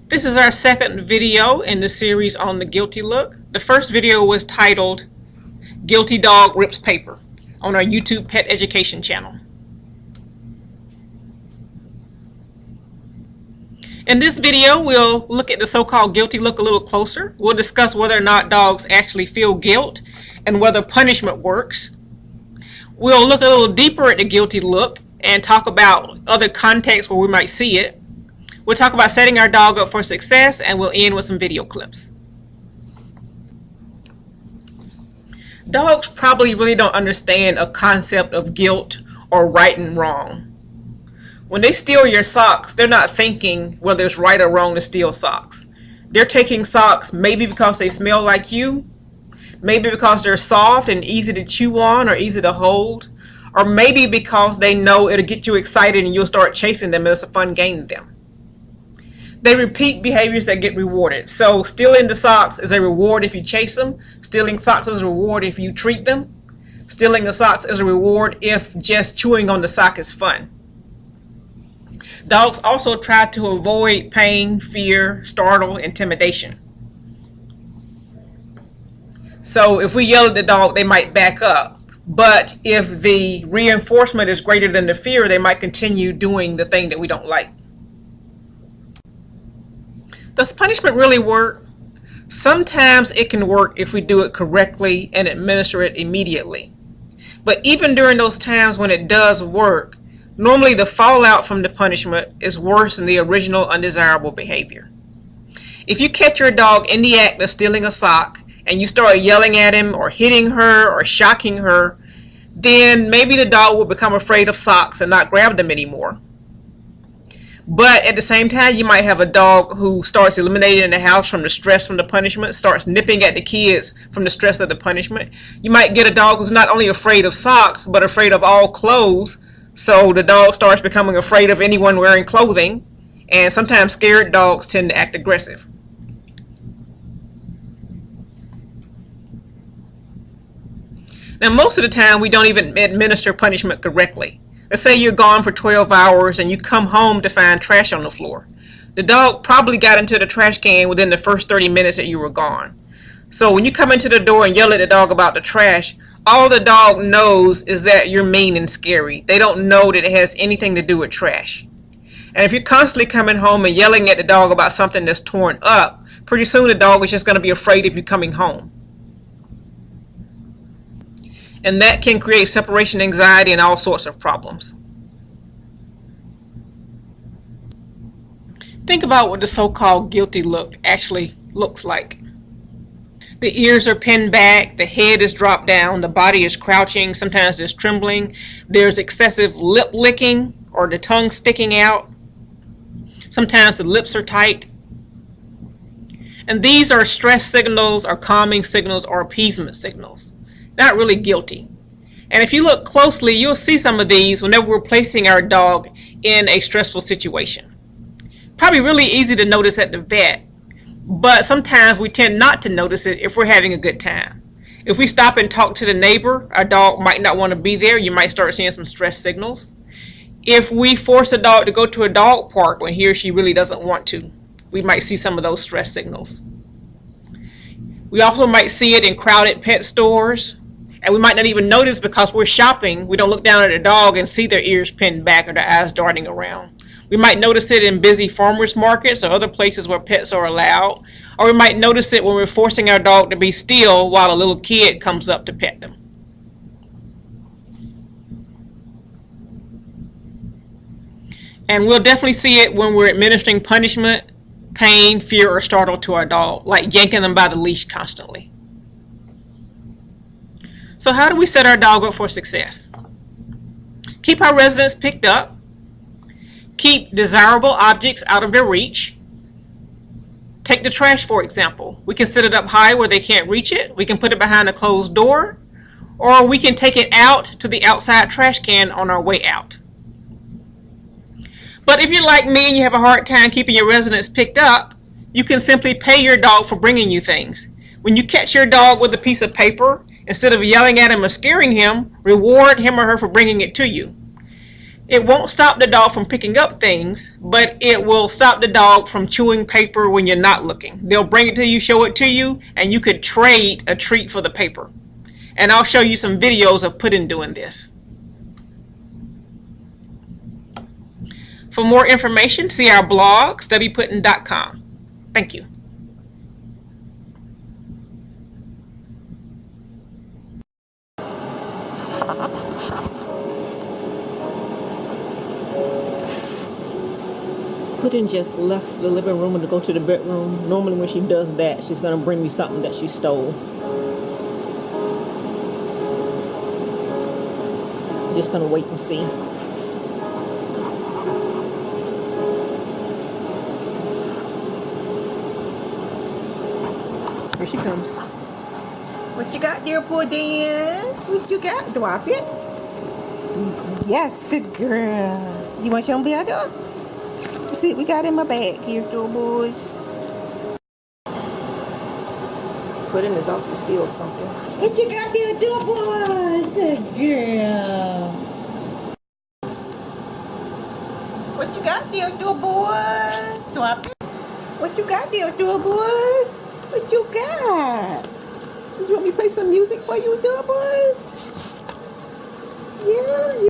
This is our second video in the series on the Guilty Look. The first video was titled Guilty Dog Rips Paper on our YouTube Pet Education channel. In this video, we'll look at the so-called guilty look a little closer. We'll discuss whether or not dogs actually feel guilt and whether punishment works. We'll look a little deeper at the guilty look and talk about other contexts where we might see it. We'll talk about setting our dog up for success, and we'll end with some video clips. Dogs probably really don't understand a concept of guilt or right and wrong. When they steal your socks, they're not thinking whether it's right or wrong to steal socks. They're taking socks maybe because they smell like you, maybe because they're soft and easy to chew on or easy to hold, or maybe because they know it'll get you excited and you'll start chasing them and it's a fun game to them. They repeat behaviors that get rewarded. So stealing the socks is a reward if you chase them. Stealing socks is a reward if you treat them. Stealing the socks is a reward if just chewing on the sock is fun. Dogs also try to avoid pain, fear, startle, intimidation. So if we yell at the dog, they might back up. But if the reinforcement is greater than the fear, they might continue doing the thing that we don't like. Does punishment really work? Sometimes it can work if we do it correctly and administer it immediately. But even during those times when it does work, normally the fallout from the punishment is worse than the original undesirable behavior. If you catch your dog in the act of stealing a sock and you start yelling at him or hitting her or shocking her, then maybe the dog will become afraid of socks and not grab them anymore. But at the same time, you might have a dog who starts eliminating the house from the stress from the punishment, starts nipping at the kids from the stress of the punishment. You might get a dog who's not only afraid of socks, but afraid of all clothes. So the dog starts becoming afraid of anyone wearing clothing. And sometimes scared dogs tend to act aggressive. Now, most of the time, we don't even administer punishment correctly. Let's say you're gone for 12 hours and you come home to find trash on the floor. The dog probably got into the trash can within the first 30 minutes that you were gone. So when you come into the door and yell at the dog about the trash, all the dog knows is that you're mean and scary. They don't know that it has anything to do with trash. And if you're constantly coming home and yelling at the dog about something that's torn up, pretty soon the dog is just going to be afraid of you coming home. And that can create separation anxiety and all sorts of problems. Think about what the so-called guilty look actually looks like. The ears are pinned back, the head is dropped down, the body is crouching, sometimes there's trembling, there's excessive lip licking or the tongue sticking out. Sometimes the lips are tight. And these are stress signals or calming signals or appeasement signals. Not really guilty. And if you look closely, you'll see some of these whenever we're placing our dog in a stressful situation. Probably really easy to notice at the vet, but sometimes we tend not to notice it if we're having a good time. If we stop and talk to the neighbor, our dog might not want to be there. You might start seeing some stress signals. If we force a dog to go to a dog park when he or she really doesn't want to, we might see some of those stress signals. We also might see it in crowded pet stores. And we might not even notice because we're shopping. We don't look down at the dog and see their ears pinned back or their eyes darting around. We might notice it in busy farmers markets or other places where pets are allowed. Or we might notice it when we're forcing our dog to be still while a little kid comes up to pet them. And we'll definitely see it when we're administering punishment, pain, fear, or startle to our dog, like yanking them by the leash constantly. So how do we set our dog up for success? Keep our residents picked up. Keep desirable objects out of their reach. Take the trash, for example. We can set it up high where they can't reach it. We can put it behind a closed door. Or we can take it out to the outside trash can on our way out. But if you're like me and you have a hard time keeping your residents picked up, you can simply pay your dog for bringing you things. When you catch your dog with a piece of paper, instead of yelling at him or scaring him, reward him or her for bringing it to you. It won't stop the dog from picking up things, but it will stop the dog from chewing paper when you're not looking. They'll bring it to you, show it to you, and you could trade a treat for the paper. And I'll show you some videos of Puddin doing this. For more information, see our blog, stubbypuddin.com. Thank you. Puddin just left the living room to go to the bedroom. Normally when she does that, she's going to bring me something that she stole. Just going to wait and see. Here she comes. What you got there, Puddin? What you got? Drop it. Yes, good girl. You want your better? See what we got in my bag here, boys. Puddin is off to steal something. What you got there, boys? Good girl. What you got there, boys? Drop it. What you got there, boys? What you got? You want me to play some music for you, boys? Yeah.